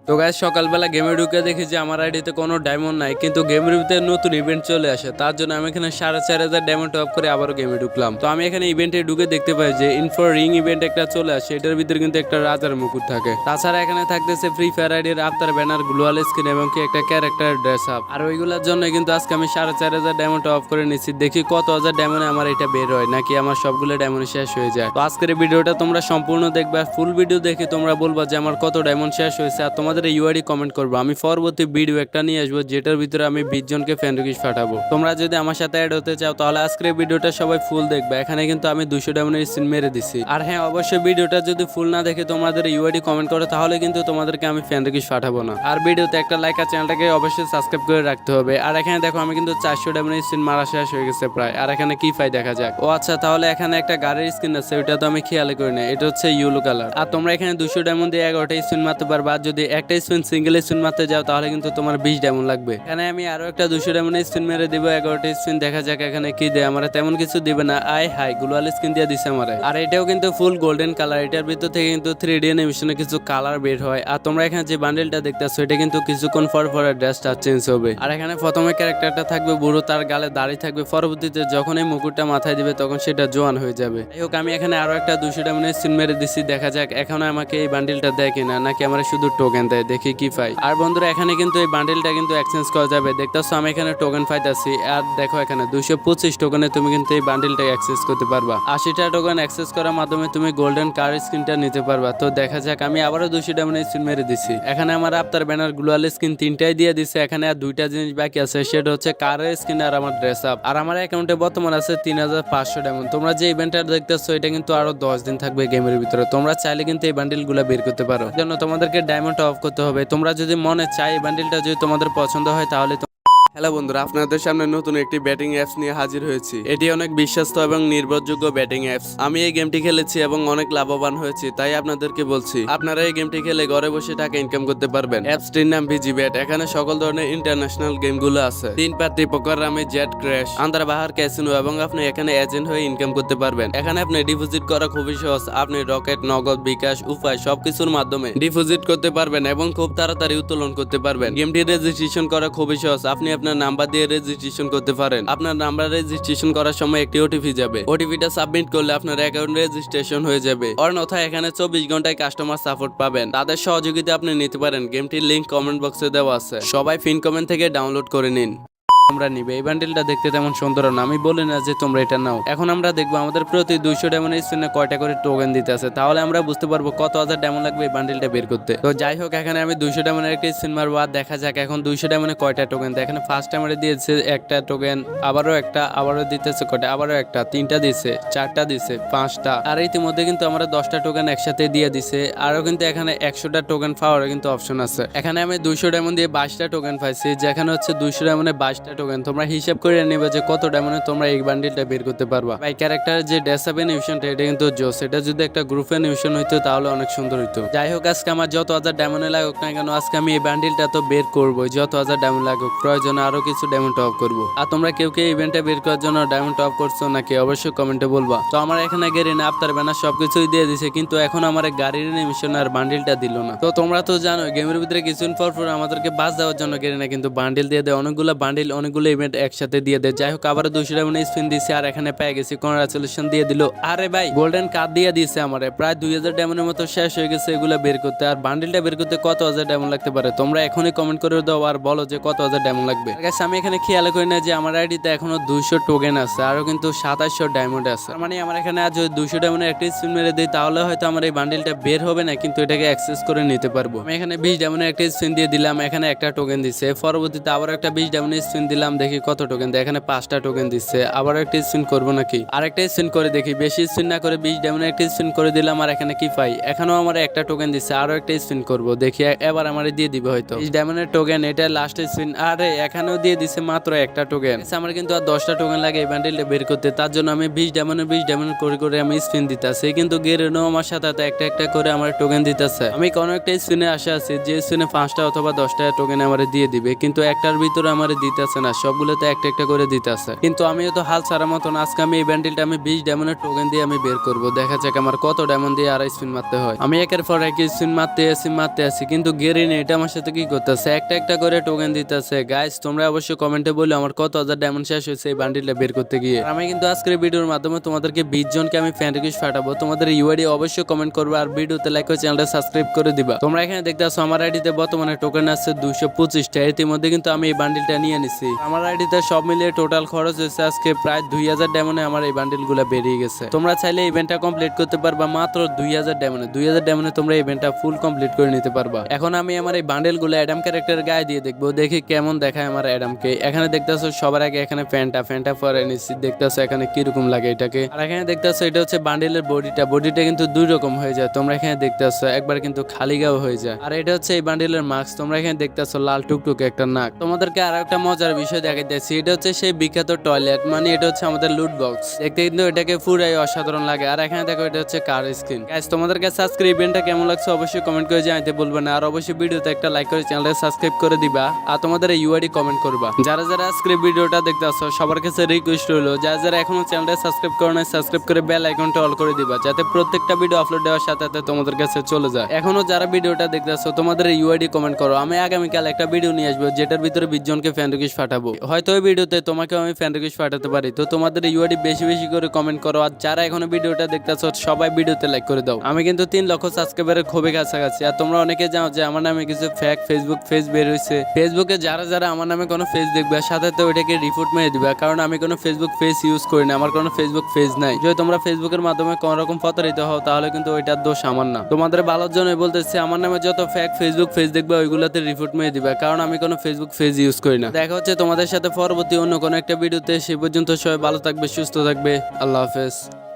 তো গাইস সকালবেলা গেমে ঢুকে দেখি যে আমার আইডিতে কোনো ডায়মন্ড নাই, কিন্তু গেমের ভিতরে নতুন ইভেন্ট চলে আসে। তার জন্য আমি এখানে 4,500 ডায়মন্ড টপ করে আবারও গেমে ঢুকলাম। তো আমি এখানে ইভেন্টে ঢুকে দেখতে পাই যে ইনফর রিং ইভেন্ট একটা চলে আসে, এটার ভিতরে কিন্তু একটা রাজার মুকুট থাকে। তাছাড়া এখানে থাকতেছে ফ্রি ফায়ার আইডির আফতার ব্যানার, গ্লোয়াল স্কিন এবং কি একটা ক্যারেক্টার ড্রেস আপ। আর ওইগুলোর জন্য কিন্তু আজকে আমি 4,500 ডায়মন্ড টপ করে নিচ্ছি। দেখি কত হাজার ডায়মন্ডে আমার এটা বের হয়, নাকি আমার সবগুলো ডায়মন্ড শেষ হয়ে যায়। তো আজকের ভিডিওটা তোমরা সম্পূর্ণ দেখবে, ফুল ভিডিও দেখে তোমরা বলবা যে আমার কত ডায়মন্ড শেষ হয়েছে, আর তোমাদের ইউআইডি কমেন্ট করবো। আমি পরবর্তী ভিডিও একটা নিয়ে আসবো যেটার ভিতরে আমি 20 জনকে ফ্রেন্ড রিকোয়েস্ট পাঠাবো। তোমরা যদি আমার সাথে অ্যাড হতে চাও তাহলে আজকের ভিডিওটা সবাই ফুল দেখবে। এখানে কিন্তু আমি 200 ডায়মন্ডের স্কিন মেরে দিছি। আর হ্যাঁ, অবশ্যই ভিডিওটা যদি ফুল না দেখে তোমাদের ইউআইডি কমেন্ট করো তাহলে কিন্তু তোমাদেরকে আমি ফ্রেন্ড রিকোয়েস্ট পাঠাবো না। আর ভিডিওতে একটা লাইক আর চ্যানেলটাকে অবশ্যই সাবস্ক্রাইব করে রাখতে হবে। আর এখানে দেখো আমি কিন্তু 400 ডায়মন্ডের স্কিন মারা শেষ হয়ে গেছে প্রায়। আর এখানে কি পাই দেখা যাক। ও আচ্ছা, তাহলে এখানে একটা গাড়ির স্কিন আছে, ওইটা তো আমি খেয়াল করি না। এটা হচ্ছে ইয়েলো কালার। আর তোমরা এখানে 200 ডায়মন্ড দিয়ে 11টা স্পিন মারতে পারবা। আর যদি একটা স্পিন সিঙ্গেল স্পিন মারতে যাও তাহলে কিন্তু তোমার 20 ডায়মন্ড লাগবে। এখানে আমি আরো একটা 200 ডায়মন্ডের স্পিন মেরে দিব, 11টা স্পিন। দেখা যাক এখানে কি দেয়। আমার তেমন কিছু দিবে না। আয় হাই, গ্লোয়াল স্কিন দিয়ে দিছে আমারে। আর এটাও কিন্তু ফুল গোল্ডেন কালার। এটার ভিতর থেকে কিন্তু 3D অ্যানিমেশনে কিছু কালার বের হয়। আর তোমরা এখানে যে বান্ডেলটা দেখতেছো এটা কিন্তু কিছুক্ষণ পর ড্রেসটা চেঞ্জ হবে। আর এখানে প্রথমে ক্যারেক্টারটা থাকবে বুড়ো, তার গালে দাড়ি থাকবে। পরবর্তীতে যখন এই মুকুটটা মাথায় দিবে তখন সেটা জোয়ান হয়ে যাবে। যাই হোক, আমি এখানে আরো একটা 200 ডায়মন্ডের স্পিন মেরে দিছি। দেখা যাক এখন আমাকে এই বান্ডেলটা দেয় কিনা, নাকি আমার শুধু টোকেন দেয়। দেখি কি পাই। আর বন্ধুরা এখানে কিন্তু এই বান্ডেলটা কিন্তু এক্সচেঞ্জ করা যাবে। দেখতেছো আমি এখানে টোকেন পাইতাছি। আর দেখো এখানে 225 টোকেনে তুমি কিন্তু এই বান্ডেলটা অ্যাক্সেস করতে পারবা। 80টা টোকেন অ্যাক্সেস করার মাধ্যমে তুমি গোল্ডেন কার স্কিনটা নিতে পারবা। তো দেখা যাক, আমি আবারও 200 ডায়মন্ডের স্পিন মেরে দিছি। এখানে আমার আফতার ব্যানার, গ্লোয়াল স্কিন তিনটাই দিয়ে দিছে। এখানে আর দুইটা জিনিস বাকি আছে, সেটা হচ্ছে কারের স্কিন আর আমার ড্রেস আপ। আর আমার অ্যাকাউন্টে বর্তমান আছে 3500 ডায়মন্ড। তোমরা যে ইভেন্টটা দেখতেছো এটা কিন্তু আরো 10 দিন থাকবে গেমের ভিতরে। তোমরা চাইলে কিন্তু এই বান্ডেল গুলা বের করতে পারো। জন্য তোমাদেরকে ডায়মন্ড অফ করতে হবে। তোমরা যদি মনে চাই এই বান্ডেলটা যদি তোমাদের পছন্দ হয় তাহলে। হ্যালো বন্ধুরা, আপনাদের সামনে নতুন একটি ব্যাটিং অ্যাপস নিয়ে হাজির হয়েছি। এটি অনেক বিশ্বস্ত এবং নির্ভরযোগ্য ব্যাটিং অ্যাপস। আমি এই গেমটি খেলেছি এবং অনেক লাভবান হয়েছি, তাই আপনাদেরকে বলছি আপনারা এই গেমটি খেলে ঘরে বসে টাকা ইনকাম করতে পারবেন। অ্যাপসটির নাম ভিজি ব্যাট। এখানে সকল ধরনের ইন্টারন্যাশনাল গেমগুলো আছে। 3 পার্টি পোকার, রামি, জেট ক্র্যাশ, আন্দার বাহার, ক্যাসিনো, এবং আপনি এখানে এজেন্ট হয়ে ইনকাম করতে পারবেন। এখানে আপনি ডিপোজিট করা খুবই সহজ। আপনি রকেট, নগদ, বিকাশ, উপায় সবকিছুর মাধ্যমে ডিপোজিট করতে পারবেন এবং খুব তাড়াতাড়ি উত্তোলন করতে পারবেন। গেমটি রেজিস্ট্রেশন করা খুবই সহজ। আপনি আপনার নাম্বার দিয়ে রেজিস্ট্রেশন করতে পারেন। আপনার নাম্বার রেজিস্ট্রেশন করার সময় একটি ওটিপি যাবে। ওটিপিটা সাবমিট করলে আপনার অ্যাকাউন্ট রেজিস্ট্রেশন হয়ে যাবে। অন্যথায় এখানে 24 ঘন্টায় কাস্টমার সাপোর্ট পাবেন। তাদের সহযোগিতা আপনি নিতে পারেন। গেমটির লিংক কমেন্ট বক্সে দেওয়া আছে। সবাই ফিন কমেন্ট থেকে ডাউনলোড করে নিন। আমরা নিবে এই বান্ডেলটা দেখতে তেমন সুন্দর না, আমি বলি না যে তোমরা এটা নাও। এখন আমরা দেখবো আমাদের প্রতি 200 ডায়মন্ডের স্পিনে কয়টা করে টোকেন দিতে আছে, তাহলে আমরা বুঝতে পারবো কত হাজার ডায়মন্ড লাগবে এই বান্ডেলটা বের করতে। তো যাই হোক, এখানে আমি 200 ডায়মন্ডের একটা স্পিন মারবো। আর দেখা যাক এখন 200 ডায়মন্ডে কয়টা টোকেন দেয়। এখানে ফার্স্ট টাইমে দিয়েছে একটা টোকেন, আবারও একটা, আবারও দিতেছে কয়টা, আবারও একটা, 3টা দিছে, 4টা দিছে, 5টা। আর ইতিমধ্যে কিন্তু আমরা 10টা টোকেন একসাথে দিয়ে দিছে। আরও কিন্তু এখানে 100টা টোকেন পাওয়ার কিন্তু অপশন আছে। এখানে আমি 200 ডায়মন্ড দিয়ে 22টা টোকেন পাইছি, যেখানে হচ্ছে 200 ডায়মন্ডে 22টা টোকেন। তোমরা হিসাব করে নেবে যে কত ডায়মন্ডে তোমরা এই বান্ডেলটা বের করতে পারবা। ভাই ক্যারেক্টার যে ড্রেস আপ অ্যানিমেশনটা এটা কিন্তু জোস। এটা যদি একটা গ্রুপ অ্যানিমেশন হইতো তাহলে অনেক সুন্দর হইতো। যাই হোক, আজকে আমার যত হাজার ডায়মন্ডে লাগুক না কেন, আজকে আমি এই বান্ডেলটা তো বের করবো। যত হাজার ডায়মন্ড লাগুক, প্রয়োজনে আরো কিছু ডায়মন্ড টপ করবো। আর তোমরা কেউ কেউ ইভেন্টে বের করার জন্য ডায়মন্ড টপ করছো নাকি অবশ্যই কমেন্টে বলবা। তো আমার এখানে গাড়ি না আফতার ব্যানার সবকিছুই দিয়ে দিছে, কিন্তু এখন আমার গাড়ির অ্যানিমেশন আর বান্ডেলটা দিল না। তো তোমরা তো জানো গেমের ভিতরে কিছুদিন পর আমাদেরকে বাস দেওয়ার জন্য গাড়ি না, কিন্তু বান্ডেল দিয়ে দেয়। অনেকগুলো বান্ডেল, অনেকগুলো ইভেন্ট একসাথে দিয়ে দেয়। যাই হোক, আবার 200 ডায়মন্ড স্পিন দিছে আর এখানে পেয়ে গেছি। কংগ্রাচুলেশন দিয়ে দিল। আরে ভাই গোল্ডেন কার্ড দিয়ে দিছে আমারে। প্রায় 2000 ডায়মন্ডের মতো শেষ হয়ে গেছে এগুলা বের করতে। আর বান্ডেলটা বের করতে কত হাজার ডায়মন্ড লাগতে পারে তোমরা এখনই কমেন্ট করে দাও আর বলো যে কত হাজার ডায়মন্ড লাগবে। আমি এখানে খেয়াল করি না যে আমার আইডিতে এখনো 200 টোকেন আছে, আরো কিন্তু 2700 ডায়মন্ড আছে। মানে আমার এখানে আজ 200 ডায়মন্ডের একটা স্পিন মেরে দিই তাহলে হয়তো আমার এই বান্ডেলটা বের হবে না, কিন্তু এটাকে অ্যাক্সেস করে নিতে পারবো। আমি এখানে 20 ডায়মন্ডের একটা স্পিন দিয়ে দিলাম, এখানে একটা টোকেন দিছে। পরবর্তীতে আবার একটা 20 ডায়মন্ডের স্পিন দিলাম, দেখি কত টোকেন দেয়। এখানে 5টা টোকেন দিচ্ছে। আবার একটা স্পিন করবো নাকি, আরেকটা স্পিন করে দেখি। বেশি স্পিন না করে 20 ডায়মন্ডের একটা স্পিন করে দিলাম। আর এখানে কি পাই, এখানেও আমার একটা টোকেন দিচ্ছে। আরো একটা স্পিন করবো, দেখি এবার আমার দিয়ে দিবে হয়তো 20 ডায়মন্ডের টোকেন। এটা লাস্ট স্পিন। আরে এখানেও দিয়ে দিছে মাত্র একটা টোকেন। আমার কিন্তু আর 10টা টোকেন লাগে এই বান্ডেলটা বের করতে। তার জন্য আমি 20 ডায়মন্ড করে আমি স্পিন দিতেছি, কিন্তু গেরেনও আমার সাথে একটা একটা করে আমার টোকেন দিতেছে। আমি কোনো একটা স্পিনে আশা আছি যে স্পিনে 5টা অথবা 10টা টোকেন আমার দিয়ে দিবে, কিন্তু একটার ভিতরে আমার দিতেছে না। না, সবগুলোতে একটা একটা করে দিতে আছে। কিন্তু আমিও তো হাল ছাড়ার মতন আজকে আমি এই ব্যান্ডেলটা আমি 20 ডায়মন্ডের টোকেন দিয়ে আমি বের করব। দেখা যাক আমার কত ডায়মন্ড দিয়ে আর স্পিন মারতে হয়। আমি একের পর এক স্পিন মারতে আছি কিন্তু গেরিনি এটা আমার সাথে কি করতেছে, একটা একটা করে টোকেন দিতেছে। গাইস তোমরা অবশ্যই কমেন্টে বলো আমার কত হাজার ডায়মন্ড শেষ হয়েছে এই বান্ডিলটা বের করতে গিয়ে। আর আমি কিন্তু আজকের ভিডিওর মাধ্যমে তোমাদেরকে 20 জনকে আমি ফ্রেন্ড রিকোয়েস্ট পাঠাবো। তোমাদের ইউআইডি অবশ্যই কমেন্ট করবে আর ভিডিওতে লাইক করে চ্যানেলটা সাবস্ক্রাইব করে দিবা। তোমরা এখানে দেখতে আসো আমার আইডিতে বর্তমানে টোকেন আছে 225টা। ইতিমধ্যে কিন্তু আমি এই বান্ডিলটা নিয়ে নিছি। আমার আইডিতে সব মিলিয়ে টোটাল খরচ হয়েছে আজকে প্রায় 2000 ডায়মন্ডে আমার এই বান্ডিলগুলো বেরিয়ে গেছে। তোমরা চাইলে ইভেন্টটা কমপ্লিট করতে পারবা মাত্র 2000 ডায়মন্ডে। 2000 ডায়মন্ডে তোমরা ইভেন্টটা ফুল কমপ্লিট করে নিতে পারবা। এখন আমি আমার এই বান্ডেলগুলো অ্যাডাম ক্যারেক্টার গায়ে দিয়ে দেখবো, দেখি কেমন দেখায় আমার অ্যাডামকে। এখানে দেখতেছো সবার আগে এখানে ফ্যানটা পরে নিচ্ছি, দেখতেছো এখানে কিরকম লাগে এটাকে। আর এখানে দেখতেছো এটা হচ্ছে বান্ডেলের বডিটা কিন্তু দুই রকম হয়ে যায়। তোমরা এখানে দেখতেছো একবার কিন্তু খালি গাও হয়ে যায়। আর এটা হচ্ছে এই বান্ডেলের মাস্ক। তোমরা এখানে দেখতেছো লাল টুকটুকে একটা নাক। তোমাদেরকে আর একটা মজার বিষয় দেখাইতেছি, এটা হচ্ছে সেই বিখ্যাত টয়লেট, মানে এটা হচ্ছে আমাদের লুট বক্স। দেখতে কিন্তু এটাকে পুরাই অসাধারণ লাগে। আর এখানে দেখো এটা হচ্ছে কার স্ক্রিন। গাইস তোমাদের কাছে আজকের ইভেন্টটা কেমন লাগছে অবশ্যই কমেন্ট করে জানাতে বলবে না। আর অবশ্যই ভিডিওতে একটা লাইক করে চ্যানেলটা সাবস্ক্রাইব করে দিবা আর তোমাদের এই ইউআইডি কমেন্ট করবা। যারা যারা আজকের ভিডিওটা দেখতে আসো সবার কাছে রিকোয়েস্ট হলো যারা যারা এখনো চ্যানেলটা সাবস্ক্রাইব করো না সাবস্ক্রাইব করে বেল আইকনটা অল করে দিবা, যাতে প্রত্যেকটা ভিডিও আপলোড দেওয়ার সাথে সাথে তোমাদের কাছে চলে যায়। এখনো যারা ভিডিওটা দেখতে আসো তোমাদের এই ইউআইডি কমেন্ট করো। আমি আগামীকাল একটা ভিডিও নিয়ে আসবো যেটার ভিতরে 20 জনকে ফ্রেন্ড রিকোয়েস্ট পাঠাবো। হয়তো ওই ভিডিওতে তোমাকেও আমি ফ্রেন্ড রিকোয়েস্ট পাঠাতে পারি। তো তোমাদের ইউআইডি বেশি বেশি করে কমেন্ট করো। আর যারা এখনো ভিডিওটা দেখতে আসো সবাই ভিডিওতে লাইক করে দাও। আমি কিন্তু 3 লক্ষ সাবস্ক্রাইবারের খুবই কাছাকাছি। আর তোমরা অনেকে জানো যে আমার নামে কিছু ফেক ফেসবুক পেজ বের হয়েছে। ফেসবুকে যারা যারা আমার নামে কোনো পেজ দেখবে সাথে তো ওইটাকে রিপোর্ট মেরে দিবে, কারণ আমি কোনো ফেসবুক পেজ ইউজ করি না, আমার কোনো ফেসবুক পেজ নাই। যদি তোমরা ফেসবুকের মাধ্যমে কোনো রকম প্রতারিত হও তাহলে কিন্তু ওইটার দোষ আমার না। তোমাদের ভালোর জন্যই বলতেছি আমার নামে যত ফেক ফেসবুক পেজ দেখবে ওইগুলোতে রিপোর্ট মেরে দিবে, কারণ আমি কোনো ফেসবুক পেজ ইউজ করি না। দেখা হচ্ছে তোমাদের সাথে পরবর্তী অন্য কোনো একটা ভিডিওতে। সে পর্যন্ত সবাই ভালো থাকবে, সুস্থ থাকবে। আল্লাহ হাফেজ।